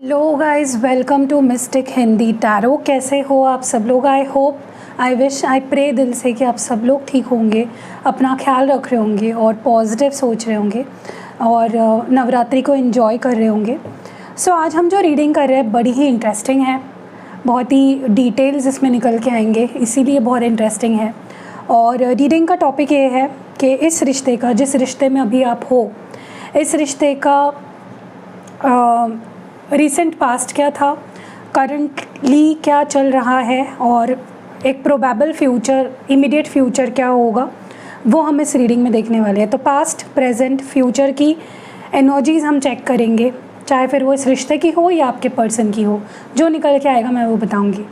Hello guys, welcome to mystic Hindi tarot. कैसे हो आप सब लोग? I hope, I wish, I pray दिल से कि आप सब लोग ठीक होंगे, अपना ख्याल रख रहे होंगे और पॉजिटिव सोच रहे होंगे और नवरात्रि को एंजॉय कर रहे होंगे। सो आज हम जो रीडिंग कर रहे हैं बड़ी ही इंटरेस्टिंग है, बहुत ही डिटेल्स इसमें निकल के आएंगे, इसीलिए बहुत इंटरेस्टिंग है। और रीडिंग का टॉपिक ये है कि इस रिश्ते का, जिस रिश्ते में अभी आप हो, इस रिश्ते का रिसेंट पास्ट क्या था, करंटली क्या चल रहा है और एक प्रोबेबल फ्यूचर, इमीडिएट फ्यूचर क्या होगा, वो हम इस रीडिंग में देखने वाले हैं। तो पास्ट, प्रेजेंट, फ्यूचर की एनर्जीज़ हम चेक करेंगे, चाहे फिर वो इस रिश्ते की हो या आपके पर्सन की हो। जो निकल के आएगा मैं वो बताऊंगी।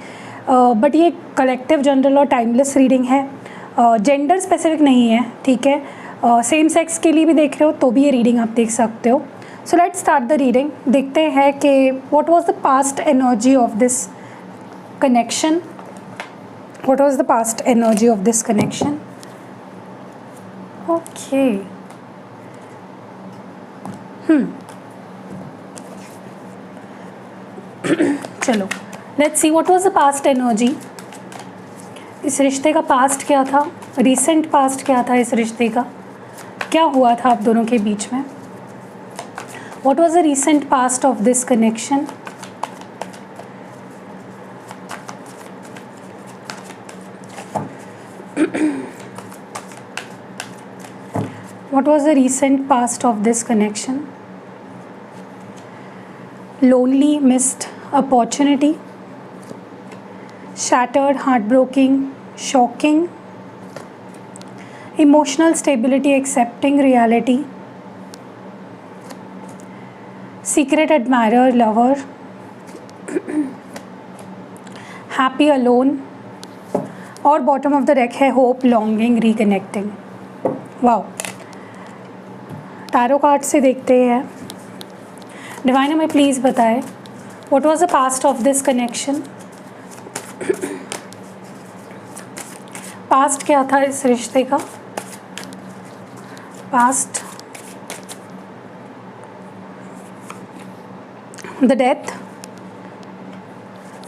बट ये कलेक्टिव, जनरल और टाइमलेस रीडिंग है, जेंडर स्पेसिफिक नहीं है, ठीक है। सेम सेक्स के लिए भी देख रहे हो तो भी ये रीडिंग आप देख सकते हो। So let's start the reading. देखते हैं कि what was the past energy of this connection, what was the past energy of this connection. Okay, चलो let's see what was the past energy. इस रिश्ते का पास्ट क्या था, रिसेंट पास्ट क्या था, इस रिश्ते का क्या हुआ था आप दोनों के बीच में। What was the recent past of this connection? What was the recent past of this connection? Lonely, missed opportunity, shattered, heartbroken, shocking, emotional stability, accepting reality, secret admirer, lover, happy alone, और bottom of the deck है hope, longing, reconnecting. Wow, tarot card से देखते हैं। Divine हमें please बताए what was the past of this connection. Past क्या था इस रिश्ते का, past. The death,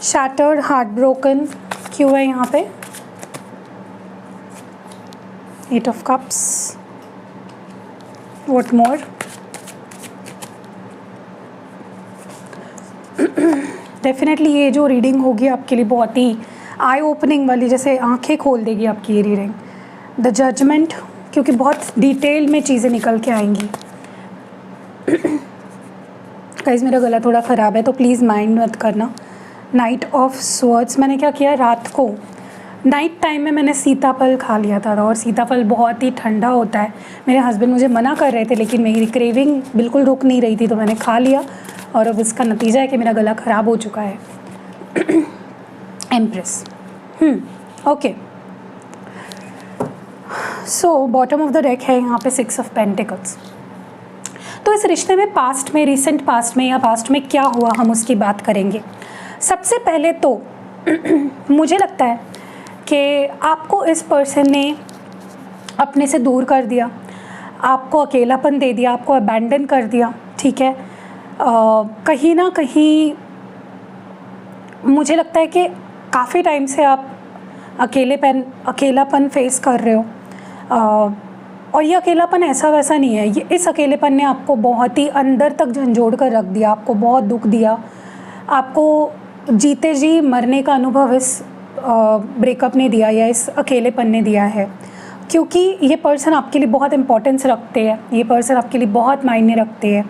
shattered, heart broken, क्यों है यहाँ पे, eight of cups, what more. Definitely ये जो रीडिंग होगी आपके लिए बहुत ही आई ओपनिंग वाली, जैसे आंखें खोल देगी आपकी ये रीडिंग। द जजमेंट, क्योंकि बहुत डिटेल में चीज़ें निकल के आएंगी। गाइस मेरा गला थोड़ा ख़राब है तो प्लीज़ माइंड मत करना। नाइट ऑफ स्वॉर्ड्स, मैंने क्या किया, रात को नाइट टाइम में मैंने सीताफल खा लिया था और सीताफल बहुत ही ठंडा होता है। मेरे हस्बैंड मुझे मना कर रहे थे लेकिन मेरी क्रेविंग बिल्कुल रुक नहीं रही थी, तो मैंने खा लिया और अब इसका नतीजा है कि मेरा गला ख़राब हो चुका है। Empress, okay. So bottom of the deck है यहाँ पे सिक्स ऑफ पेंटिकल्स। तो इस रिश्ते में पास्ट में, रिसेंट पास्ट में या पास्ट में क्या हुआ, हम उसकी बात करेंगे। सबसे पहले तो मुझे लगता है कि आपको इस पर्सन ने अपने से दूर कर दिया, आपको अकेलापन दे दिया, आपको अबैंडन कर दिया, ठीक है। कहीं ना कहीं मुझे लगता है कि काफ़ी टाइम से आप अकेलापन फेस कर रहे हो। और ये अकेलापन ऐसा वैसा नहीं है, ये इस अकेलेपन ने आपको बहुत ही अंदर तक झंझोड़ कर रख दिया, आपको बहुत दुख दिया, आपको जीते जी मरने का अनुभव इस ब्रेकअप ने दिया या इस अकेलेपन ने दिया है। क्योंकि ये पर्सन आपके लिए बहुत इम्पोर्टेंस रखते हैं, ये पर्सन आपके लिए बहुत मायने रखते हैं।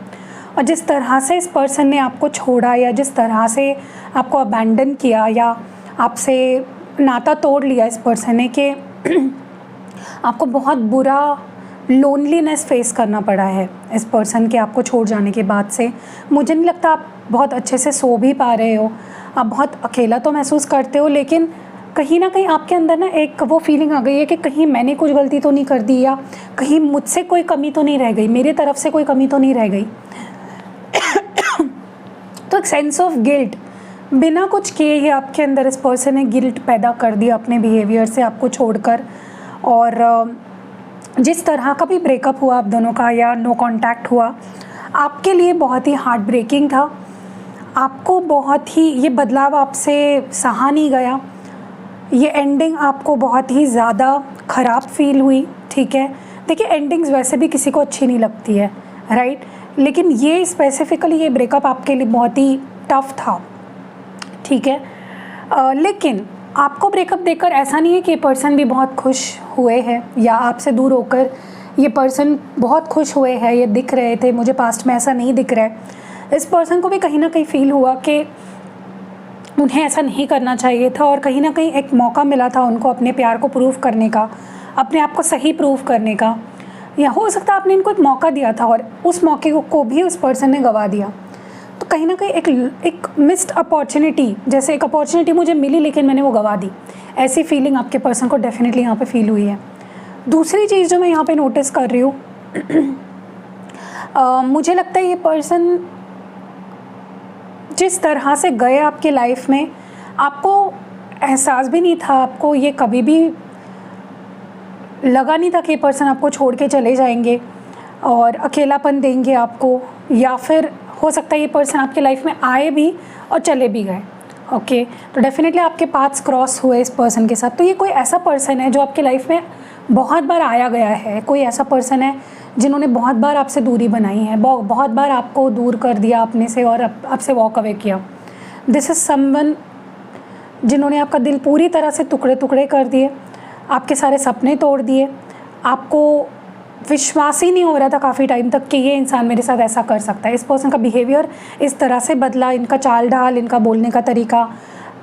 और जिस तरह से इस पर्सन ने आपको छोड़ा या जिस तरह से आपको अबैंडन किया या आपसे नाता तोड़ लिया इस पर्सन ने, कि आपको बहुत बुरा लोनलीनेस फेस करना पड़ा है इस पर्सन के आपको छोड़ जाने के बाद से। मुझे नहीं लगता आप बहुत अच्छे से सो भी पा रहे हो, आप बहुत अकेला तो महसूस करते हो, लेकिन कहीं ना कहीं आपके अंदर ना एक वो फीलिंग आ गई है कि कहीं मैंने कुछ गलती तो नहीं कर दी, या कहीं मुझसे कोई कमी तो नहीं रह गई, मेरे तरफ से कोई कमी तो नहीं रह गई। तो एक सेंस ऑफ गिल्ट, बिना कुछ किए ही आपके अंदर इस पर्सन ने गिल्ट पैदा कर दिया अपने बिहेवियर से आपको छोड़कर। और जिस तरह का भी ब्रेकअप हुआ आप दोनों का या नो कांटेक्ट हुआ, आपके लिए बहुत ही हार्ट ब्रेकिंग था। आपको बहुत ही ये बदलाव आपसे सहा नहीं गया, ये एंडिंग आपको बहुत ही ज़्यादा ख़राब फील हुई, ठीक है। देखिए एंडिंग्स वैसे भी किसी को अच्छी नहीं लगती है, राइट, लेकिन ये स्पेसिफ़िकली ये ब्रेकअप आपके लिए बहुत ही टफ था, ठीक है। लेकिन आपको ब्रेकअप देकर ऐसा नहीं है कि ये पर्सन भी बहुत खुश हुए हैं या आपसे दूर होकर ये पर्सन बहुत खुश हुए हैं, ये दिख रहे थे, मुझे पास्ट में ऐसा नहीं दिख रहा है। इस पर्सन को भी कहीं ना कहीं फ़ील हुआ कि उन्हें ऐसा नहीं करना चाहिए था और कहीं ना कहीं एक मौका मिला था उनको अपने प्यार को प्रूव करने का, अपने आप को सही प्रूव करने का, या हो सकता है आपने इनको एक मौका दिया था और उस मौके को भी उस पर्सन ने गंवा दिया। तो कहीं ना कहीं एक मिस्ड अपॉर्चुनिटी, जैसे एक अपॉर्चुनिटी मुझे मिली लेकिन मैंने वो गंवा दी, ऐसी फीलिंग आपके पर्सन को डेफिनेटली यहाँ पे फील हुई है। दूसरी चीज़ जो मैं यहाँ पे नोटिस कर रही हूँ मुझे लगता है ये पर्सन जिस तरह से गए आपकी लाइफ में, आपको एहसास भी नहीं था, आपको ये कभी भी लगा नहीं था कि ये पर्सन आपको छोड़ के चले जाएंगे और अकेलापन देंगे आपको, या फिर हो सकता है ये पर्सन आपके लाइफ में आए भी और चले भी गए। ओके, तो डेफिनेटली आपके पाथ्स क्रॉस हुए इस पर्सन के साथ। तो ये कोई ऐसा पर्सन है जो आपके लाइफ में बहुत बार आया गया है, कोई ऐसा पर्सन है जिन्होंने बहुत बार आपसे दूरी बनाई है, बहुत बार आपको दूर कर दिया अपने से और आपसे वॉक अवे किया। दिस इज़ समवन जिन्होंने आपका दिल पूरी तरह से टुकड़े टुकड़े कर दिए, आपके सारे सपने तोड़ दिए, आपको विश्वास ही नहीं हो रहा था काफ़ी टाइम तक कि ये इंसान मेरे साथ ऐसा कर सकता है। इस पर्सन का बिहेवियर इस तरह से बदला, इनका चाल ढाल, इनका बोलने का तरीका,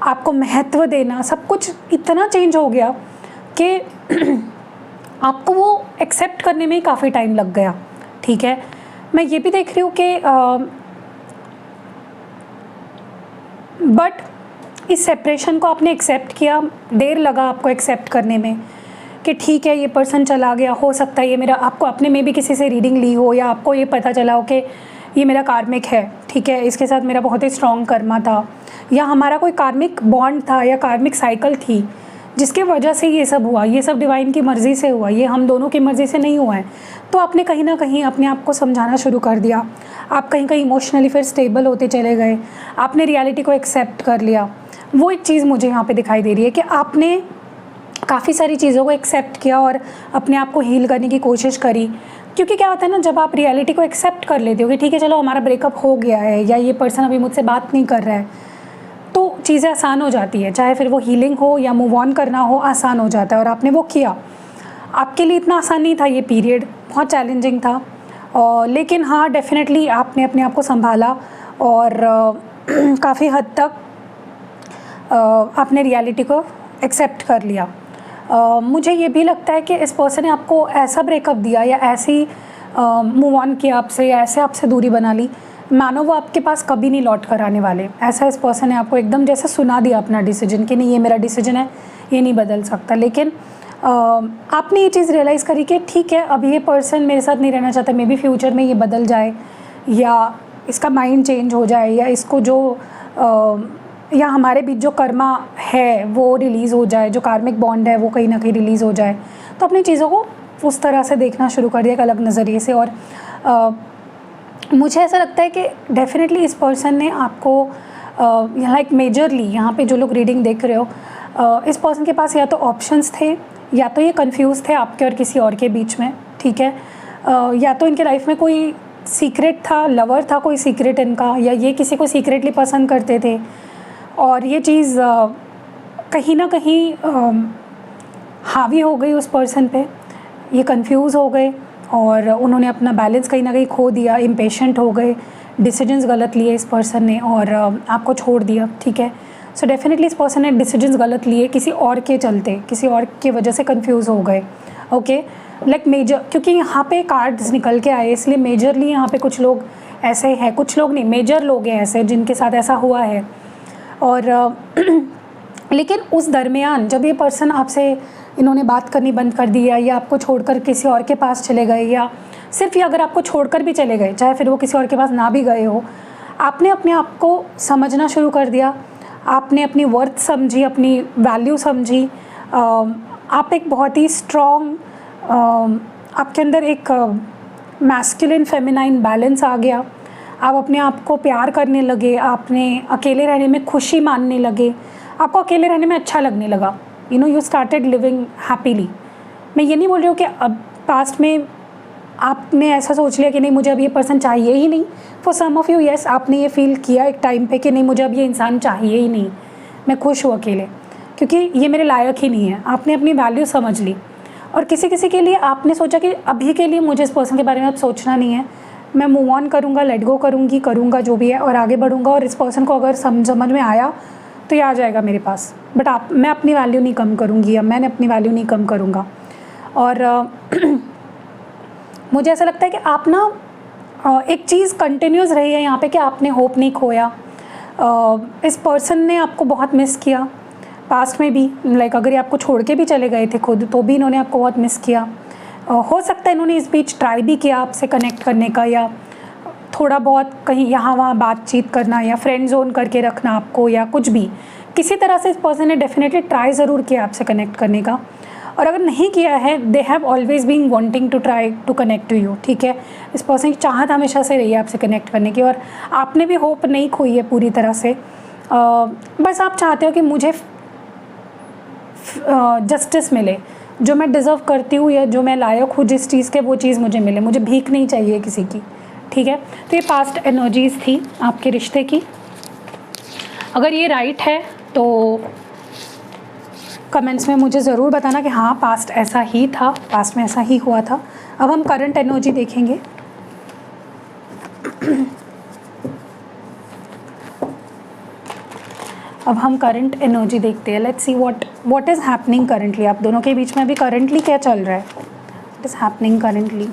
आपको महत्व देना, सब कुछ इतना चेंज हो गया कि आपको वो एक्सेप्ट करने में ही काफ़ी टाइम लग गया, ठीक है। मैं ये भी देख रही हूँ कि बट इस सेपरेशन को आपने एक्सेप्ट किया, देर लगा आपको एक्सेप्ट करने में कि ठीक है ये पर्सन चला गया, हो सकता है ये मेरा, आपको अपने में भी किसी से रीडिंग ली हो या आपको ये पता चला हो कि ये मेरा कार्मिक है, ठीक है, इसके साथ मेरा बहुत ही स्ट्रॉन्ग कर्मा था या हमारा कोई कार्मिक बॉन्ड था या कार्मिक साइकिल थी जिसके वजह से ये सब हुआ, ये सब डिवाइन की मर्ज़ी से हुआ, ये हम दोनों की मर्ज़ी से नहीं हुआ है। तो आपने कहीं ना कहीं अपने आप को समझाना शुरू कर दिया, आप कहीं कहीं इमोशनली फिर स्टेबल होते चले गए, आपने रियलिटी को एक्सेप्ट कर लिया। वो एक चीज़ मुझे यहाँ पे दिखाई दे रही है कि आपने काफ़ी सारी चीज़ों को एक्सेप्ट किया और अपने आप को हील करने की कोशिश करी। क्योंकि क्या होता है ना, जब आप रियलिटी को एक्सेप्ट कर लेते हो कि ठीक है चलो हमारा ब्रेकअप हो गया है या ये पर्सन अभी मुझसे बात नहीं कर रहा है, तो चीज़ें आसान हो जाती है, चाहे फिर वो हीलिंग हो या मूव ऑन करना हो, आसान हो जाता है। और आपने वो किया। आपके लिए इतना आसान नहीं था, ये पीरियड बहुत चैलेंजिंग था, लेकिन हाँ डेफिनेटली आपने अपने आप को संभाला और काफ़ी हद तक आपने रियलिटी को एक्सेप्ट कर लिया। मुझे ये भी लगता है कि इस पर्सन ने आपको ऐसा ब्रेकअप दिया या ऐसी मूव ऑन किया आपसे या ऐसे आपसे दूरी बना ली, मानो वो आपके पास कभी नहीं लौट कर आने वाले। ऐसा इस पर्सन ने आपको एकदम जैसे सुना दिया अपना डिसीजन कि नहीं ये मेरा डिसीजन है, ये नहीं बदल सकता। लेकिन आपने ये चीज़ रियलाइज़ करी कि ठीक है अब ये पर्सन मेरे साथ नहीं रहना चाहता, मे बी फ्यूचर में ये बदल जाए या इसका माइंड चेंज हो जाए या इसको जो या हमारे बीच जो कर्मा है वो रिलीज़ हो जाए, जो कार्मिक बॉन्ड है वो कहीं ना कहीं रिलीज़ हो जाए। तो अपनी चीज़ों को उस तरह से देखना शुरू कर दिया एक अलग नज़रिए से। और मुझे ऐसा लगता है कि डेफिनेटली इस पर्सन ने आपको लाइक मेजरली यहाँ पे जो लोग रीडिंग देख रहे हो, इस पर्सन के पास या तो ऑप्शंस थे या तो ये कंफ्यूज थे आपके और किसी और के बीच में, ठीक है, या तो इनके लाइफ में कोई सीक्रेट था, लवर था कोई सीक्रेट इनका, या ये किसी को सीक्रेटली पसंद करते थे और ये चीज़ कहीं ना कहीं हावी हो गई उस पर्सन पे, ये कंफ्यूज हो गए और उन्होंने अपना बैलेंस कहीं ना कहीं खो दिया, इम्पेशेंट हो गए, डिसीजंस गलत लिए इस पर्सन ने और आपको छोड़ दिया, ठीक है। सो डेफिनेटली इस पर्सन ने डिसीजंस गलत लिए किसी और के चलते, किसी और की वजह से कंफ्यूज हो गए। ओके, लाइक मेजर, क्योंकि यहाँ पे कार्ड्स निकल के आए इसलिए मेजरली यहाँ पे कुछ लोग ऐसे हैं, कुछ लोग नहीं, मेजर लोग हैं ऐसे जिनके साथ ऐसा हुआ है। और लेकिन उस दरमियान जब ये पर्सन आपसे, इन्होंने बात करनी बंद कर दी या आपको छोड़कर किसी और के पास चले गए, या सिर्फ ये अगर आपको छोड़कर भी चले गए, चाहे फिर वो किसी और के पास ना भी गए हो, आपने अपने आप को समझना शुरू कर दिया, आपने अपनी वर्थ समझी, अपनी वैल्यू समझी, आप एक बहुत ही स्ट्रॉन्ग, आपके अंदर एक मैस्कुलिन फेमिनाइन बैलेंस आ गया, आप अपने आप को प्यार करने लगे, आपने अकेले रहने में खुशी मानने लगे, आपको अकेले रहने में अच्छा लगने लगा, यू स्टार्टेड लिविंग हैप्पीली। मैं ये नहीं बोल रही हूँ कि अब पास्ट में आपने ऐसा सोच लिया कि नहीं मुझे अब ये पर्सन चाहिए ही नहीं। For some of you yes, आपने ये फील किया एक टाइम पे कि नहीं मुझे अब ये इंसान चाहिए ही नहीं, मैं खुश हूँ अकेले, क्योंकि ये मेरे लायक ही नहीं है। आपने अपनी वैल्यू समझ ली। और किसी किसी के लिए आपने सोचा कि अभी के लिए मुझे इस पर्सन के बारे में अब सोचना नहीं है, मैं मूव ऑन करूँगा, लेट गो करूँगा जो भी है और आगे बढ़ूँगा, और इस पर्सन को अगर समझ में आया तो ये आ जाएगा मेरे पास, बट मैं अपनी वैल्यू नहीं कम करूँगी या मैंने अपनी वैल्यू नहीं कम करूँगा। और मुझे ऐसा लगता है कि आप ना एक चीज़ कंटिन्यूस रही है यहाँ पे कि आपने होप नहीं खोया। इस पर्सन ने आपको बहुत मिस किया पास्ट में भी, लाइक अगर ये आपको छोड़ के भी चले गए थे खुद तो भी इन्होंने आपको बहुत मिस किया। हो सकता है इन्होंने इस बीच ट्राई भी किया आपसे कनेक्ट करने का, या थोड़ा बहुत कहीं यहाँ वहाँ बातचीत करना या फ्रेंड जोन करके रखना आपको, या कुछ भी किसी तरह से इस पर्सन ने डेफिनेटली ट्राई ज़रूर किया आपसे कनेक्ट करने का। और अगर नहीं किया है, they have always been wanting to try to connect to you, ठीक है। इस पर्सन की चाहत हमेशा से रही है आपसे कनेक्ट करने की, और आपने भी होप नहीं खोई है पूरी तरह से। बस आप चाहते हो कि मुझे जस्टिस मिले, जो मैं डिज़र्व करती हूँ या जो मैं लायक हूँ जिस चीज़ के, वो चीज़ मुझे मिले, मुझे भीख नहीं चाहिए किसी की, ठीक है। तो ये पास्ट एनर्जीज़ थी आपके रिश्ते की। अगर ये राइट है तो कमेंट्स में मुझे ज़रूर बताना कि हाँ पास्ट ऐसा ही था, पास्ट में ऐसा ही हुआ था। अब हम करंट एनर्जी देखेंगे। अब हम करंट एनर्जी देखते हैं। Let's see what is happening currently. आप दोनों के बीच में अभी करंटली क्या चल रहा है? What is happening currently?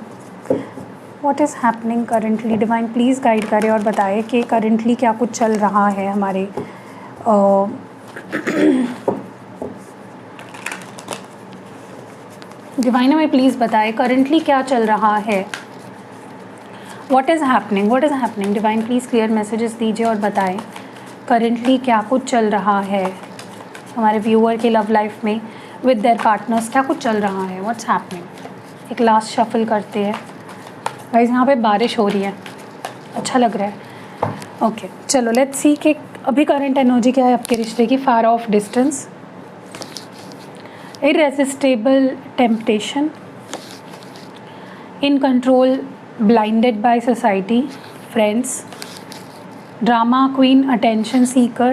What is happening currently? Divine please guide करें और बताएं कि करंटली क्या कुछ चल रहा है हमारे डिवाइन हमें प्लीज़ बताएं करंटली क्या चल रहा है। What is happening? What is happening? Divine please clear messages दीजिए और बताएं करंटली क्या कुछ चल रहा है हमारे व्यूअर के लव लाइफ में विद देयर पार्टनर्स। क्या कुछ चल रहा है? What's happening? एक लास्ट शफल करते हैं गाइस। यहाँ पे बारिश हो रही है, अच्छा लग रहा है। ओके चलो लेट्स सी कि अभी करंट एनर्जी क्या है आपके रिश्ते की। Far off distance, irresistible temptation, in control, blinded by society, friends, drama queen, attention seeker,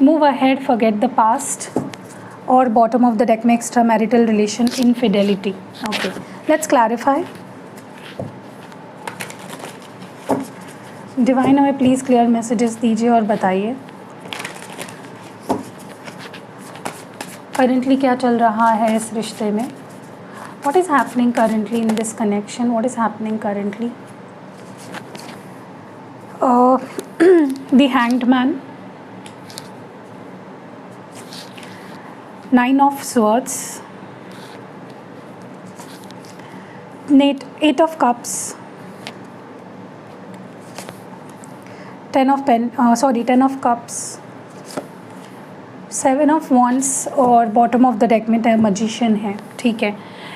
move ahead, forget the past, और bottom of the deck में extramarital relation, infidelity. Okay, let's clarify. Divine हमें please clear messages दीजिए और बताइए currently क्या चल रहा है इस रिश्ते में। What is happening currently in this connection? What is happening currently? The hanged man, 9 of swords, 8 of cups, 10 of cups, 7 of wands, और बॉटम ऑफ द डेक में मैजिशियन है, ठीक है।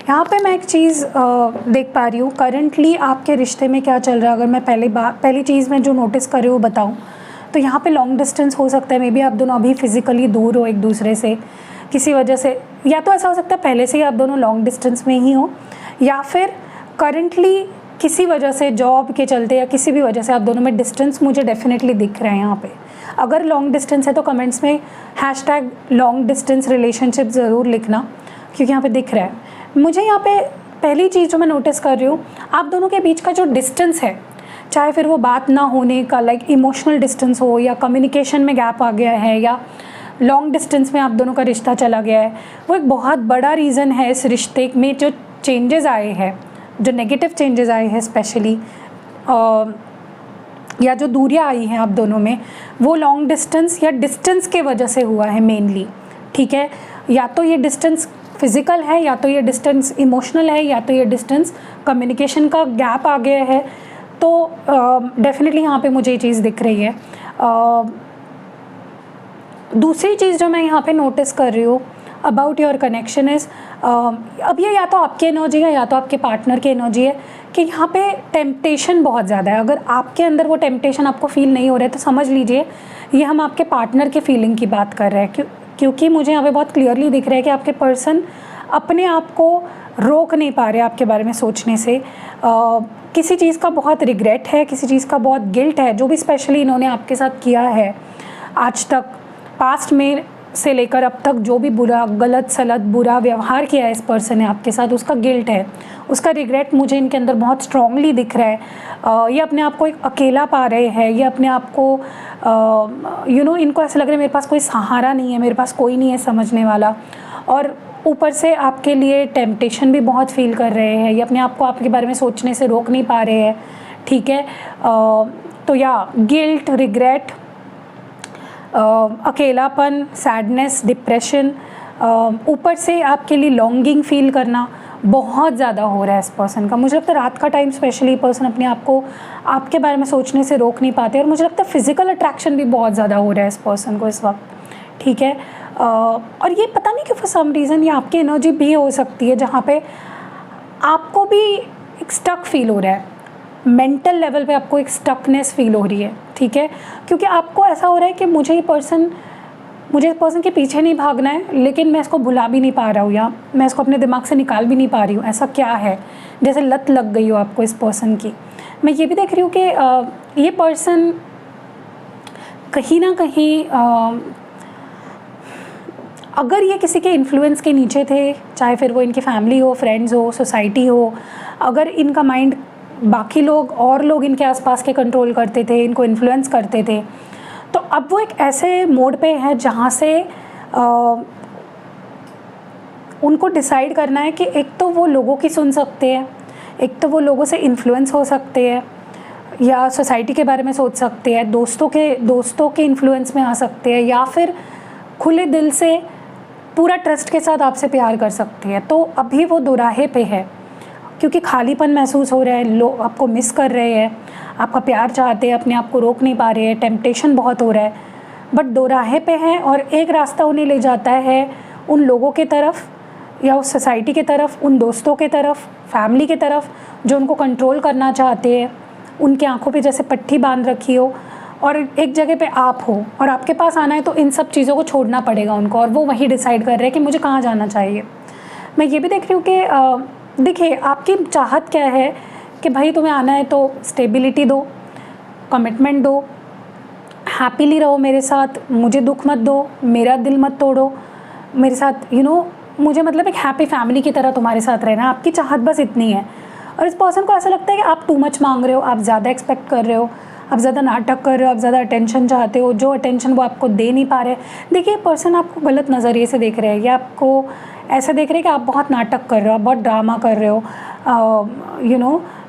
यहाँ पे मैं एक चीज़ देख पा रही हूँ करंटली आपके रिश्ते में क्या चल रहा है। अगर मैं पहली चीज़ में जो नोटिस कर रही हूँ बताऊँ तो यहाँ पे लॉन्ग डिस्टेंस हो सकता है। मे बी आप दोनों अभी फिज़िकली दूर हो एक दूसरे से किसी वजह से, या तो ऐसा हो सकता है पहले से ही आप दोनों लॉन्ग डिस्टेंस में ही हो, या फिर करंटली किसी वजह से जॉब के चलते या किसी भी वजह से आप दोनों में डिस्टेंस मुझे डेफिनेटली दिख रहा है यहाँ पे। अगर लॉन्ग डिस्टेंस है तो कमेंट्स में हैशटैग लॉन्ग डिस्टेंस रिलेशनशिप ज़रूर लिखना, क्योंकि यहाँ पे दिख रहा है मुझे। यहाँ पे पहली चीज़ जो मैं नोटिस कर रही हूँ, आप दोनों के बीच का जो डिस्टेंस है, चाहे फिर वो बात ना होने का लाइक इमोशनल डिस्टेंस हो, या कम्युनिकेशन में गैप आ गया है, या लॉन्ग डिस्टेंस में आप दोनों का रिश्ता चला गया है, वो एक बहुत बड़ा रीज़न है इस रिश्ते में। जो चेंजेस आए हैं, जो नेगेटिव चेंजेस आए हैं स्पेशली, या जो दूरियां आई हैं आप दोनों में, वो लॉन्ग डिस्टेंस या डिस्टेंस के वजह से हुआ है मेनली, ठीक है। या तो ये डिस्टेंस फिज़िकल है, या तो ये डिस्टेंस इमोशनल है, या तो ये डिस्टेंस कम्युनिकेशन का गैप आ गया है। तो डेफिनेटली यहाँ पे मुझे ये चीज़ दिख रही है। दूसरी चीज़ जो मैं यहाँ पे नोटिस कर रही हूँ अबाउट योर कनेक्शन इज़, अब ये या तो आपकी एनर्जी है या तो आपके पार्टनर की एनर्जी है कि यहाँ पे टेम्पटेशन बहुत ज़्यादा है। अगर आपके अंदर वो टेम्पटेशन आपको फील नहीं हो रहा है तो समझ लीजिए ये हम आपके पार्टनर के फीलिंग की बात कर रहे हैं, क्योंकि मुझे यहाँ पे बहुत क्लियरली दिख रहा है कि आपके पर्सन अपने आप को रोक नहीं पा रहे आपके बारे में सोचने से। किसी चीज़ का बहुत रिग्रेट है, किसी चीज़ का बहुत गिल्ट है, जो भी स्पेशली इन्होंने आपके साथ किया है आज तक, पास्ट में से लेकर अब तक जो भी बुरा, गलत सलत बुरा व्यवहार किया है इस पर्सन ने आपके साथ, उसका गिल्ट है, उसका रिग्रेट मुझे इनके अंदर बहुत स्ट्रांगली दिख रहा है। ये अपने आप को एक अकेला पा रहे हैं, ये अपने आप को इनको ऐसा लग रहा है मेरे पास कोई सहारा नहीं है, मेरे पास कोई नहीं है समझने वाला, और ऊपर से आपके लिए टेम्पटेशन भी बहुत फील कर रहे हैं। ये अपने आप को आपके बारे में सोचने से रोक नहीं पा रहे हैं, ठीक है। तो या गिल्ट, रिग्रेट, अकेलापन, सैडनेस, डिप्रेशन, ऊपर से आपके लिए लॉन्गिंग फील करना बहुत ज़्यादा हो रहा है इस पर्सन का। मुझे लगता है रात का टाइम स्पेशली पर्सन अपने आप को आपके बारे में सोचने से रोक नहीं पाते, और मुझे लगता है फिज़िकल अट्रैक्शन भी बहुत ज़्यादा हो रहा है इस पर्सन को इस वक्त, ठीक है। और ये पता नहीं कि फॉर सम रीज़न ये आपकी एनर्जी भी हो सकती है जहाँ पे आपको भी एक स्टक फील हो रहा है, मेंटल लेवल पे आपको एक स्टकनेस फील हो रही है, ठीक है। क्योंकि आपको ऐसा हो रहा है कि मुझे इस पर्सन के पीछे नहीं भागना है, लेकिन मैं इसको भुला भी नहीं पा रहा हूँ, या मैं इसको अपने दिमाग से निकाल भी नहीं पा रही हूँ। ऐसा क्या है, जैसे लत लग गई हो आपको इस पर्सन की। मैं ये भी देख रही हूँ कि ये पर्सन कहीं ना कहीं अगर ये किसी के इन्फ्लुएंस के नीचे थे, चाहे फिर वो इनकी फैमिली हो, फ्रेंड्स हो, सोसाइटी हो, अगर इनका माइंड बाकी लोग इनके आसपास के कंट्रोल करते थे, इनको इन्फ्लुएंस करते थे, तो अब वो एक ऐसे मोड पे है जहाँ से उनको डिसाइड करना है कि एक तो वो लोगों की सुन सकते हैं, एक तो वो लोगों से इन्फ्लुएंस हो सकते हैं, या सोसाइटी के बारे में सोच सकते हैं, दोस्तों के इन्फ्लुएंस में आ सकते हैं, या फिर खुले दिल से पूरा ट्रस्ट के साथ आपसे प्यार कर सकते हैं। तो अभी वो दोराहे पे है, क्योंकि खालीपन महसूस हो रहा है, लोग आपको मिस कर रहे हैं, आपका प्यार चाहते हैं, अपने आप को रोक नहीं पा रहे हैं, टेम्पटेशन बहुत हो रहा है, बट दोराहे पे हैं। और एक रास्ता उन्हें ले जाता है उन लोगों के तरफ, या उस सोसाइटी के तरफ, उन दोस्तों के तरफ, फैमिली के तरफ जो उनको कंट्रोल करना चाहते हैं, उनकी आंखों पे जैसे पट्टी बांध रखी हो, और एक जगह पे आप हो और आपके पास आना है, तो इन सब चीज़ों को छोड़ना पड़ेगा उनको, और वो वही डिसाइड कर रहे हैं कि मुझे कहाँ जाना चाहिए। मैं ये भी देख रही हूँ कि देखिए आपकी चाहत क्या है कि भाई तुम्हें आना है तो स्टेबिलिटी दो, कमिटमेंट दो, हैप्पीली रहो मेरे साथ, मुझे दुख मत दो, मेरा दिल मत तोड़ो, मेरे साथ मुझे मतलब एक हैप्पी फैमिली की तरह तुम्हारे साथ रहना। आपकी चाहत बस इतनी है। और इस पर्सन को ऐसा लगता है कि आप टू मच मांग रहे हो, आप ज़्यादा एक्सपेक्ट कर रहे हो, आप ज़्यादा नाटक कर रहे हो, आप ज़्यादा अटेंशन चाहते हो, जो अटेंशन वो आपको दे नहीं पा रहे। देखिए पर्सन आपको गलत नज़रिए से देख रहे हैं, या आपको ऐसा देख रहे हैं कि आप बहुत नाटक कर रहे हो, आप बहुत ड्रामा कर रहे हो,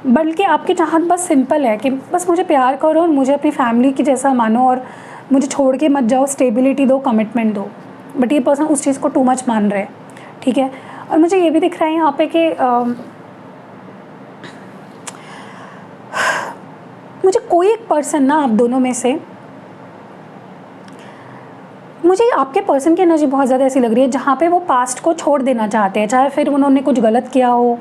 बल्कि आपकी चाहत बस सिंपल है कि बस मुझे प्यार करो और मुझे अपनी फैमिली की जैसा मानो, और मुझे छोड़ के मत जाओ, स्टेबिलिटी दो, कमिटमेंट दो। बट ये पर्सन उस चीज़ को टू मच मान रहे हैं, ठीक है। और मुझे ये भी दिख रहा है यहाँ पे कि मुझे कोई एक पर्सन ना, आप दोनों में से, मुझे आपके पर्सन की एनर्जी बहुत ज़्यादा ऐसी लग रही है जहाँ पे वो पास्ट को छोड़ देना चाहते हैं, चाहे फिर उन्होंने कुछ गलत किया हो,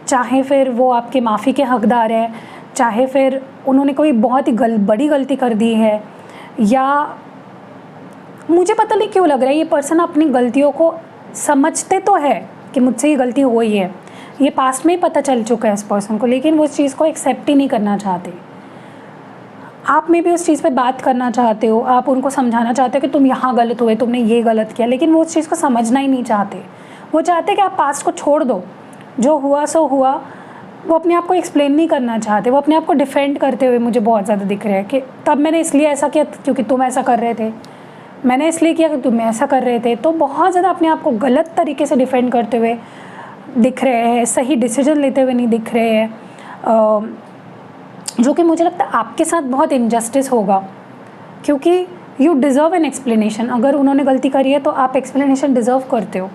चाहे फिर वो आपके माफ़ी के हकदार हैं, चाहे फिर उन्होंने कोई बहुत ही बड़ी गलती कर दी है, या मुझे पता नहीं क्यों लग रहा है ये पर्सन अपनी गलतियों को समझते तो है कि मुझसे ये गलती हुई है, ये पास्ट में ही पता चल चुका है इस पर्सन को, लेकिन वो इस चीज़ को एक्सेप्ट ही नहीं करना चाहते। आप में भी उस चीज़ पे बात करना चाहते हो, आप उनको समझाना चाहते हो कि तुम यहाँ गलत हुए, तुमने ये गलत किया, लेकिन वो उस चीज़ को समझना ही नहीं चाहते। वो चाहते कि आप पास्ट को छोड़ दो, जो हुआ सो हुआ। वो अपने आप को एक्सप्लेन नहीं करना चाहते, वो अपने आप को डिफेंड करते हुए मुझे बहुत ज़्यादा दिख रहे हैं कि तब मैंने इसलिए ऐसा किया क्योंकि तुम ऐसा कर रहे थे, मैंने इसलिए किया क्योंकि तुम ऐसा कर रहे थे। तो बहुत ज़्यादा अपने आप को गलत तरीके से डिफेंड करते हुए दिख रहे हैं, सही डिसीजन लेते हुए नहीं दिख रहे हैं, जो कि मुझे लगता है आपके साथ बहुत इनजस्टिस होगा, क्योंकि यू डिज़र्व एन एक्सप्लेनेशन। अगर उन्होंने गलती करी है तो आप एक्सप्लेनेशन डिज़र्व करते हो,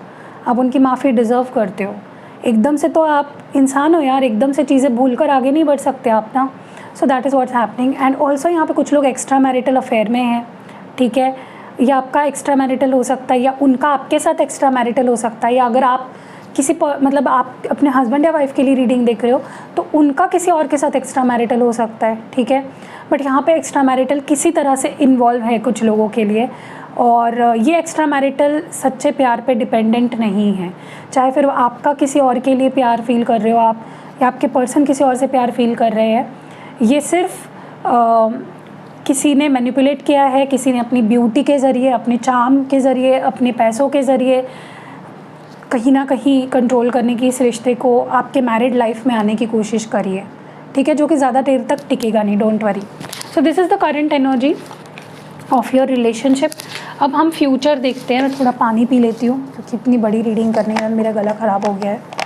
आप उनकी माफ़ी डिज़र्व करते हो। एकदम से तो आप इंसान हो यार, एकदम से चीज़ें भूल कर आगे नहीं बढ़ सकते आप ना। So that is what's happening. And also यहाँ पे कुछ लोग एक्स्ट्रा मैरिटल अफेयर में हैं, ठीक है, या आपका एक्स्ट्रा मैरिटल हो सकता है, या उनका आपके साथ एक्स्ट्रा मैरिटल हो सकता है, या अगर आप मतलब आप अपने हस्बैंड या वाइफ के लिए रीडिंग देख रहे हो तो उनका किसी और के साथ एक्स्ट्रा मैरिटल हो सकता है, ठीक है। बट यहाँ पे एक्स्ट्रा मैरिटल किसी तरह से इन्वॉल्व है कुछ लोगों के लिए, और ये एक्स्ट्रा मैरिटल सच्चे प्यार पे डिपेंडेंट नहीं है। चाहे फिर आपका किसी और के लिए प्यार फील कर रहे हो आप, या आपके पर्सन किसी और से प्यार फील कर रहे हैं, ये सिर्फ किसी ने मैनिपुलेट किया है, किसी ने अपनी ब्यूटी के ज़रिए, अपने चार्म के ज़रिए, अपने पैसों के ज़रिए कहीं ना कहीं कंट्रोल करने की इस रिश्ते को आपके मैरिड लाइफ में आने की कोशिश करी है, ठीक है, जो कि ज़्यादा देर तक टिकेगा नहीं, don't worry. So this is the current energy of your relationship. अब हम फ्यूचर देखते हैं। मैं थोड़ा पानी पी लेती हूँ क्योंकि इतनी बड़ी रीडिंग करने के बाद मेरा गला ख़राब हो गया है।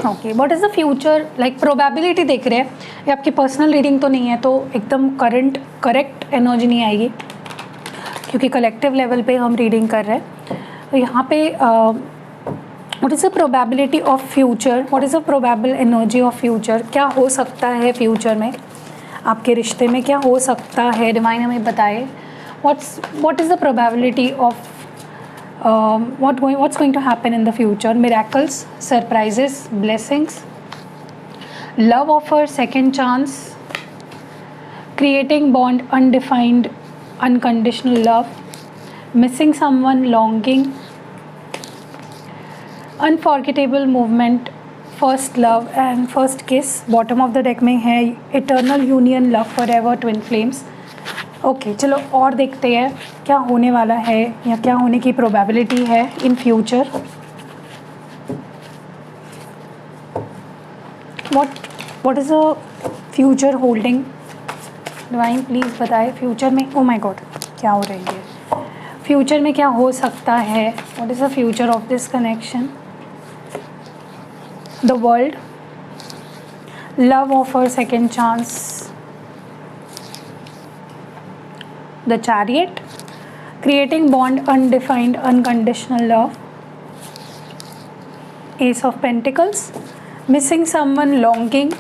Okay, what is the future like, probability देख रहे हैं, ये आपकी पर्सनल रीडिंग तो नहीं है तो एकदम करेक्ट एनर्जी नहीं आएगी क्योंकि कलेक्टिव लेवल पे हम रीडिंग कर रहे हैं। तो यहाँ पे what is the probability of future, what is the probable energy of future, क्या हो सकता है फ्यूचर में, आपके रिश्ते में क्या हो सकता है, डिवाइन हमें बताए। What is the probability of what's going to happen in the future, miracles, surprises, blessings, love offer, second chance, creating bond, undefined, unconditional love, missing someone, longing, unforgettable movement, first love and first kiss। Bottom of the deck में है eternal union, love forever, twin flames। Okay चलो और देखते हैं क्या होने वाला है या क्या होने की प्रोबेबिलिटी है in future. What is a future holding, divine please बताए फ्यूचर में। ओ माय गॉड, क्या हो रही है फ्यूचर में, क्या हो सकता है, what is the future of this connection. The world, love offer, second chance, the chariot, creating bond, undefined, unconditional love, ace of pentacles, missing someone, longing,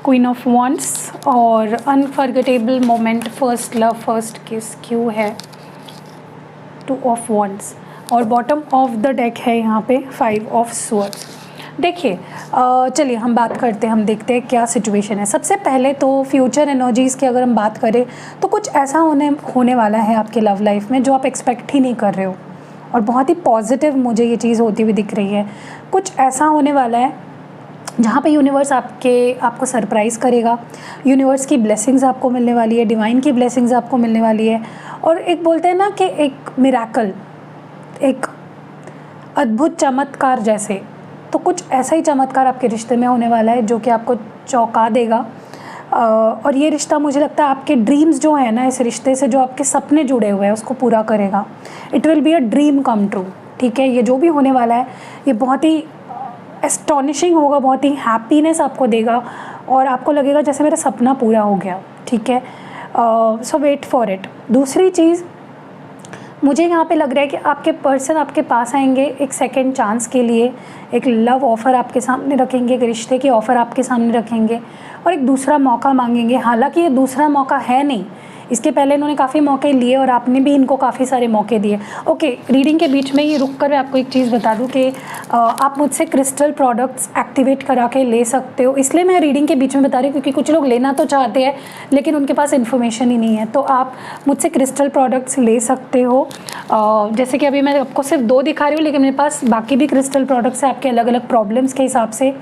queen of wands और unforgettable moment, first love, first kiss। क्यों है two of wands और bottom of the deck है यहाँ पे five of swords। देखिए चलिए हम बात करते हैं, हम देखते हैं क्या सिचुएशन है। सबसे पहले तो फ्यूचर एनर्जीज़ की अगर हम बात करें तो कुछ ऐसा होने वाला है आपके लव लाइफ में जो आप एक्सपेक्ट ही नहीं कर रहे हो, और बहुत ही पॉजिटिव मुझे ये चीज़ होती हुई दिख रही है। कुछ ऐसा होने वाला है जहाँ पे यूनिवर्स आपको सरप्राइज़ करेगा, यूनिवर्स की ब्लेसिंग्स आपको मिलने वाली है, डिवाइन की ब्लेसिंग्स आपको मिलने वाली है, और एक बोलते हैं ना कि एक मिराकल, एक अद्भुत चमत्कार जैसे, तो कुछ ऐसा ही चमत्कार आपके रिश्ते में होने वाला है जो कि आपको चौंका देगा। और ये रिश्ता मुझे लगता है आपके ड्रीम्स जो है ना, इस रिश्ते से जो आपके सपने जुड़े हुए हैं उसको पूरा करेगा। It will be a dream come true, ठीक है। ये जो भी होने वाला है ये बहुत ही एस्टॉनिशिंग होगा, बहुत ही हैप्पीनेस आपको देगा और आपको लगेगा जैसे मेरा सपना पूरा हो गया, ठीक है। सो वेट फॉर इट। दूसरी चीज़ मुझे यहाँ पे लग रहा है कि आपके पर्सन आपके पास आएंगे एक सेकंड चांस के लिए, एक लव ऑफ़र आपके सामने रखेंगे, एक रिश्ते की ऑफ़र आपके सामने रखेंगे और एक दूसरा मौका मांगेंगे। हालांकि ये दूसरा मौका है नहीं, इसके पहले इन्होंने काफ़ी मौके लिए और आपने भी इनको काफ़ी सारे मौके दिए। ओके, रीडिंग के बीच में ये रुक कर मैं आपको एक चीज़ बता दूं कि आप मुझसे क्रिस्टल प्रोडक्ट्स एक्टिवेट करा के ले सकते हो। इसलिए मैं रीडिंग के बीच में बता रही हूँ क्योंकि कुछ लोग लेना तो चाहते हैं लेकिन उनके पास इन्फॉर्मेशन ही नहीं है, तो आप मुझसे क्रिस्टल प्रोडक्ट्स ले सकते हो। जैसे कि अभी मैं आपको सिर्फ 2 दिखा रही हूँ लेकिन मेरे पास बाकी भी क्रिस्टल प्रोडक्ट्स हैं आपके अलग अलग प्रॉब्लम्स के हिसाब से।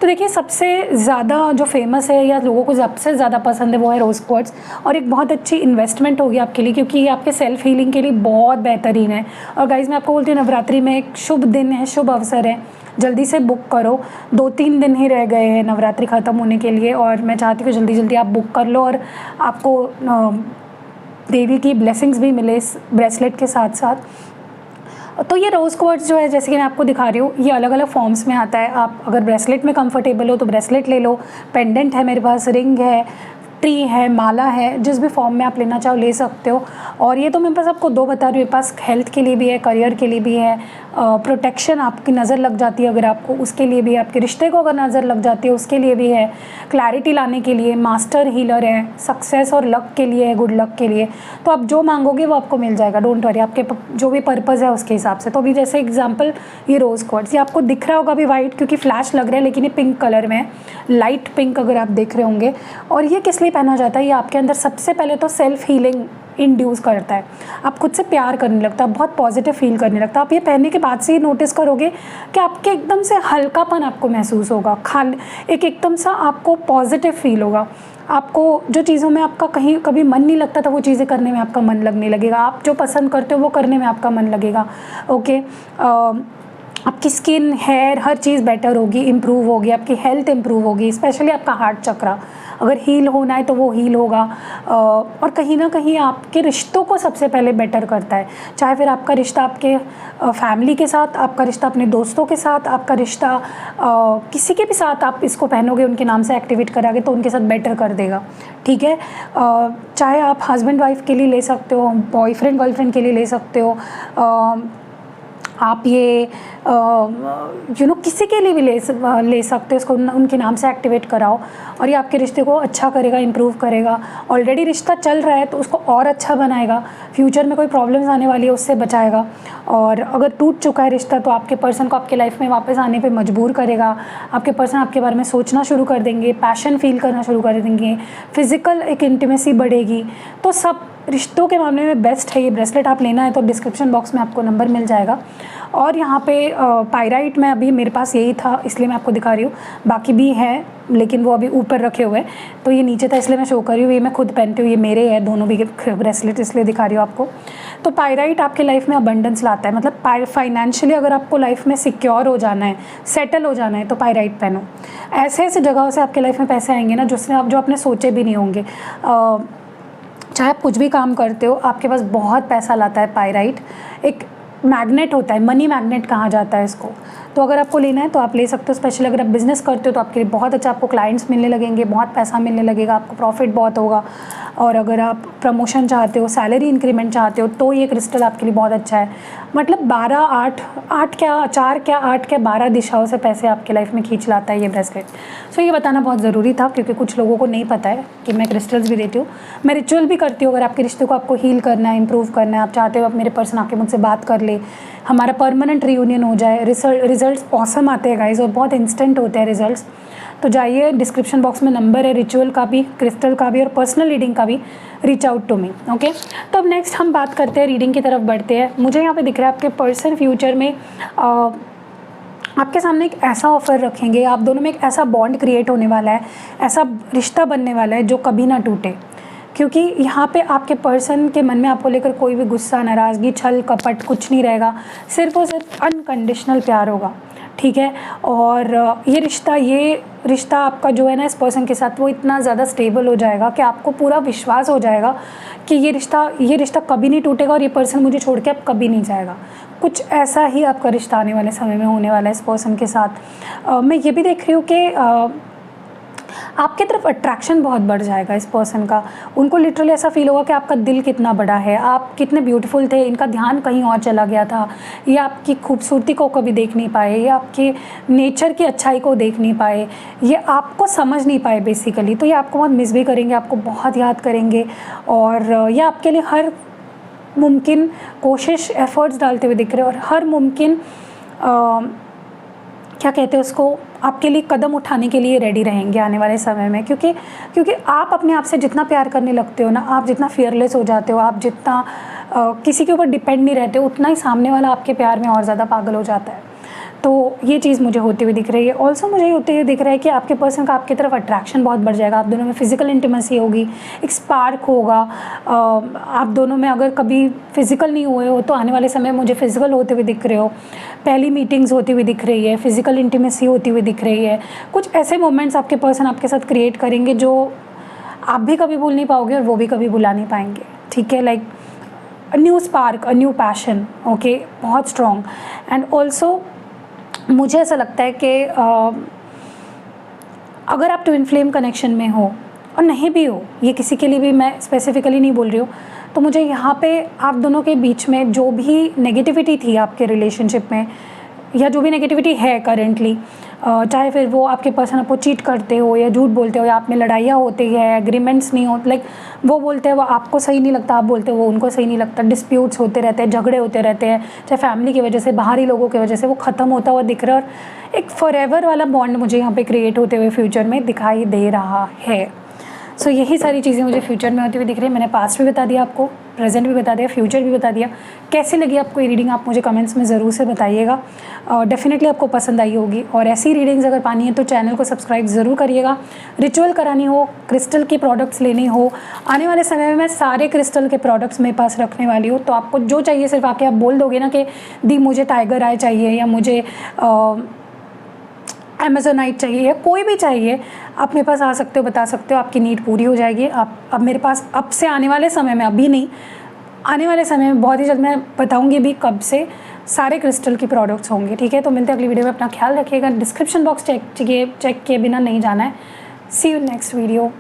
तो देखिए, सबसे ज़्यादा जो फेमस है या लोगों को सबसे ज़्यादा पसंद है वो है रोज़ क्वार्ट्ज, और एक बहुत अच्छी इन्वेस्टमेंट होगी आपके लिए क्योंकि ये आपके सेल्फ हीलिंग के लिए बहुत बेहतरीन है। और गाइज़ मैं आपको बोलती हूँ, नवरात्रि में एक शुभ दिन है, शुभ अवसर है, जल्दी से बुक करो। 2-3 दिन ही रह गए हैं नवरात्रि ख़त्म होने के लिए और मैं चाहती हूँ जल्दी जल्दी आप बुक कर लो और आपको देवी की ब्लेसिंग्स भी मिले इस ब्रेसलेट के साथ साथ। तो ये रोज़ क्वार्ट्ज जो है, जैसे कि मैं आपको दिखा रही हूँ, ये अलग अलग फॉर्म्स में आता है। आप अगर ब्रेसलेट में कंफर्टेबल हो तो ब्रेसलेट ले लो, पेंडेंट है मेरे पास, रिंग है, ट्री है, माला है, जिस भी फॉर्म में आप लेना चाहो ले सकते हो। और ये तो मैं बस आपको 2 बता रही हूँ, मेरे पास हेल्थ के लिए भी है, करियर के लिए भी है, प्रोटेक्शन, आपकी नज़र लग जाती है अगर आपको, उसके लिए भी है, आपके रिश्ते को अगर नज़र लग जाती है उसके लिए भी है, क्लैरिटी लाने के लिए, मास्टर हीलर है, सक्सेस और लक के लिए है, गुड लक के लिए। तो आप जो मांगोगे वो आपको मिल जाएगा, डोंट वरी, आपके जो भी पर्पज़ है उसके हिसाब से। तो अभी जैसे एग्जाम्पल ये रोज़ क्वार्ट्ज, ये आपको दिख रहा होगा अभी वाइट क्योंकि फ्लैश लग रहा है, लेकिन ये पिंक कलर में है, लाइट पिंक अगर आप देख रहे होंगे। और ये किस लिए पहना जाता है, ये आपके अंदर सबसे पहले तो सेल्फ हीलिंग इंड्यूस करता है, आप खुद से प्यार करने लगता है, बहुत पॉजिटिव फील करने लगता है। आप ये पहनने के बाद से ही नोटिस करोगे कि आपके एकदम से हल्कापन आपको महसूस होगा, एकदम सा आपको पॉजिटिव फील होगा। आपको जो चीज़ों में आपका कहीं कभी मन नहीं लगता था वो चीज़ें करने में आपका मन लगने लगेगा, आप जो पसंद करते हो वो करने में आपका मन लगेगा। ओके, आपकी स्किन, हेयर, हर चीज़ बेटर होगी, इम्प्रूव होगी, आपकी हेल्थ इम्प्रूव होगी, स्पेशली आपका हार्ट चक्रा अगर हील होना है तो वो हील होगा। और कहीं ना कहीं आपके रिश्तों को सबसे पहले बेटर करता है, चाहे फिर आपका रिश्ता आपके फैमिली के साथ, आपका रिश्ता अपने दोस्तों के साथ, आपका रिश्ता किसी के भी साथ आप इसको पहनोगे, उनके नाम से एक्टिवेट करागे तो उनके साथ बेटर कर देगा। ठीक है, चाहे आप हस्बैंड वाइफ के लिए ले सकते हो, बॉयफ्रेंड गर्लफ्रेंड के लिए ले सकते हो, आप ये किसी के लिए भी ले सकते हो, इसको उनके नाम से एक्टिवेट कराओ और ये आपके रिश्ते को अच्छा करेगा, इम्प्रूव करेगा। ऑलरेडी रिश्ता चल रहा है तो उसको और अच्छा बनाएगा, फ्यूचर में कोई प्रॉब्लम्स आने वाली है उससे बचाएगा। और अगर टूट चुका है रिश्ता तो आपके पर्सन को आपके लाइफ में वापस आने पे मजबूर करेगा, आपके पर्सन आपके बारे में सोचना शुरू कर देंगे, पैशन फील करना शुरू कर देंगे, फिज़िकल एक इंटीमेसी बढ़ेगी। तो सब रिश्तों के मामले में बेस्ट है ये ब्रेसलेट। आप लेना है तो डिस्क्रिप्शन बॉक्स में आपको नंबर मिल जाएगा। और यहाँ पे पायराइट में अभी मेरे पास यही था इसलिए मैं आपको दिखा रही हूँ, बाकी भी है लेकिन वो अभी ऊपर रखे हुए हैं, तो ये नीचे था इसलिए मैं शो कर रही हूँ। ये मैं खुद पहनती हूँ, ये मेरे हैं दोनों भी ब्रेसलेट, इसलिए दिखा रही हूँ आपको। तो पायराइट आपके लाइफ में अबंडेंस लाता है, मतलब फाइनेंशियली अगर आपको लाइफ में सिक्योर हो जाना है, सेटल हो जाना है तो पायराइट पहनो। ऐसे ऐसे जगहों से आपके लाइफ में पैसे आएंगे ना जो आपने सोचे भी नहीं होंगे। चाहे आप कुछ भी काम करते हो, आपके पास बहुत पैसा लाता है पायराइट। एक मैग्नेट होता है, मनी मैग्नेट कहा जाता है इसको। तो अगर आपको लेना है तो आप ले सकते हो, स्पेशली अगर आप बिज़नेस करते हो तो आपके लिए बहुत अच्छा, आपको क्लाइंट्स मिलने लगेंगे, बहुत पैसा मिलने लगेगा, आपको प्रॉफिट बहुत होगा। और अगर आप प्रमोशन चाहते हो, सैलरी इंक्रीमेंट चाहते हो तो ये क्रिस्टल आपके लिए बहुत अच्छा है। मतलब 12 दिशाओं से पैसे आपके लाइफ में खींच लाता है ये ब्रेसलेट। सो ये बताना बहुत ज़रूरी था क्योंकि कुछ लोगों को नहीं पता है कि मैं क्रिस्टल्स भी देती हूँ, मैं रिचुअल भी करती हूँ। अगर आपके रिश्ते को आपको हील करना है, इंप्रूव करना है, आप चाहते हो आप मेरे पर्सन आके मुझसे बात कर ले, हमारा परमानेंट रियूनियन हो जाए, रिजल्ट्स ऑसम आते हैं गाइज और बहुत इंस्टेंट होते हैं रिजल्ट्स। तो जाइए, डिस्क्रिप्शन बॉक्स में नंबर है, रिचुअल का भी, क्रिस्टल का भी और पर्सनल रीडिंग का भी, reach out to me. Okay, तो अब नेक्स्ट हम बात करते हैं, रीडिंग की तरफ बढ़ते हैं। मुझे यहाँ पे दिख रहा है आपके पर्सन फ्यूचर में आपके सामने एक ऐसा ऑफ़र रखेंगे, आप दोनों में एक ऐसा बॉन्ड क्रिएट होने वाला है, ऐसा रिश्ता बनने वाला है जो कभी ना टूटे। क्योंकि यहाँ पे आपके पर्सन के मन में आपको लेकर कोई भी गुस्सा, नाराज़गी, छल कपट कुछ नहीं रहेगा, सिर्फ और सिर्फ अनकंडीशनल प्यार होगा। ठीक है, और ये रिश्ता आपका जो है ना इस पर्सन के साथ, वो इतना ज़्यादा स्टेबल हो जाएगा कि आपको पूरा विश्वास हो जाएगा कि ये रिश्ता कभी नहीं टूटेगा और ये पर्सन मुझे छोड़ के अब कभी नहीं जाएगा। कुछ ऐसा ही आपका रिश्ता आने वाले समय में होने वाला है इस पर्सन के साथ। मैं ये भी देख रही हूँ कि आपके तरफ अट्रैक्शन बहुत बढ़ जाएगा इस पर्सन का। उनको लिटरली ऐसा फील होगा कि आपका दिल कितना बड़ा है, आप कितने ब्यूटीफुल थे, इनका ध्यान कहीं और चला गया था, ये आपकी खूबसूरती को कभी देख नहीं पाए, ये आपके नेचर की अच्छाई को देख नहीं पाए, ये आपको समझ नहीं पाए बेसिकली। तो ये आपको बहुत मिस भी करेंगे, आपको बहुत याद करेंगे और ये आपके लिए हर मुमकिन कोशिश, एफ़र्ट्स डालते हुए दिख रहे हैं और हर मुमकिन क्या कहते हैं उसको, आपके लिए कदम उठाने के लिए रेडी रहेंगे आने वाले समय में। क्योंकि आप अपने आप से जितना प्यार करने लगते हो ना, आप जितना फियरलेस हो जाते हो, आप जितना किसी के ऊपर डिपेंड नहीं रहते हो, उतना ही सामने वाला आपके प्यार में और ज़्यादा पागल हो जाता है। तो ये चीज़ मुझे होती हुई दिख रही है। ऑल्सो मुझे होते हुए दिख रहा है कि आपके पर्सन का आपकी तरफ अट्रैक्शन बहुत बढ़ जाएगा, आप दोनों में फिज़िकल इंटीमेसी होगी, एक स्पार्क होगा। आप दोनों में अगर कभी फिज़िकल नहीं हुए हो तो आने वाले समय मुझे फिज़िकल होते हुए दिख रहे हो, पहली मीटिंग्स होती हुई दिख रही है, फिज़िकल इंटीमेसी होती हुई दिख रही है। कुछ ऐसे मोमेंट्स आपके पर्सन आपके साथ क्रिएट करेंगे जो आप भी कभी भूल नहीं पाओगे और वो भी कभी भुला नहीं पाएंगे। ठीक है, like a new spark, a new passion. Okay, बहुत स्ट्रॉन्ग। एंड ऑल्सो मुझे ऐसा लगता है कि अगर आप ट्विन फ्लेम कनेक्शन में हो और नहीं भी हो, ये किसी के लिए भी मैं स्पेसिफिकली नहीं बोल रही हूँ, तो मुझे यहाँ पे आप दोनों के बीच में जो भी नेगेटिविटी थी आपके रिलेशनशिप में, या जो भी नेगेटिविटी है करेंटली, चाहे फिर वो आपके पर्सन आपको चीट करते हो या झूठ बोलते हो या आप में लड़ाइयाँ होती है, एग्रीमेंट्स नहीं हो, लाइक वो बोलते हैं वो आपको सही नहीं लगता, आप बोलते हो वो उनको सही नहीं लगता, डिस्प्यूट्स होते रहते हैं, झगड़े होते रहते हैं, चाहे फैमिली की वजह से, बाहरी लोगों की वजह से, वो ख़त्म होता हुआ दिख रहा है और एक फॉरएवर वाला बॉन्ड मुझे यहाँ पे क्रिएट होते हुए फ्यूचर में दिखाई दे रहा है। सो यही सारी चीज़ें मुझे फ्यूचर में होती हुई दिख रही है। मैंने पास्ट भी बता दिया आपको, प्रेजेंट भी बता दिया, फ्यूचर भी बता दिया। कैसी लगी आपको ये रीडिंग आप मुझे कमेंट्स में ज़रूर से बताइएगा, डेफिनेटली आपको पसंद आई होगी। और ऐसी रीडिंग्स अगर पानी है तो चैनल को सब्सक्राइब ज़रूर करिएगा। रिचुअल करानी हो, क्रिस्टल के प्रोडक्ट्स लेने हो, आने वाले समय में मैं सारे क्रिस्टल के प्रोडक्ट्स मेरे पास रखने वाली हूँ, तो आपको जो चाहिए सिर्फ आके आप बोल दोगे ना कि दी मुझे टाइगर आई चाहिए या मुझे अमेजोनाइट चाहिए या कोई भी चाहिए, आप मेरे पास आ सकते हो, बता सकते हो, आपकी नीड पूरी हो जाएगी। आप अब मेरे पास अब से आने वाले समय में, अभी नहीं, आने वाले समय में बहुत ही जल्द मैं बताऊंगी भी कब से सारे क्रिस्टल की प्रोडक्ट्स होंगे। ठीक है, तो मिलते हैं अगली वीडियो में, अपना ख्याल रखिएगा। डिस्क्रिप्शन बॉक्स चेक किए बिना नहीं जाना है। सी यू नेक्स्ट वीडियो।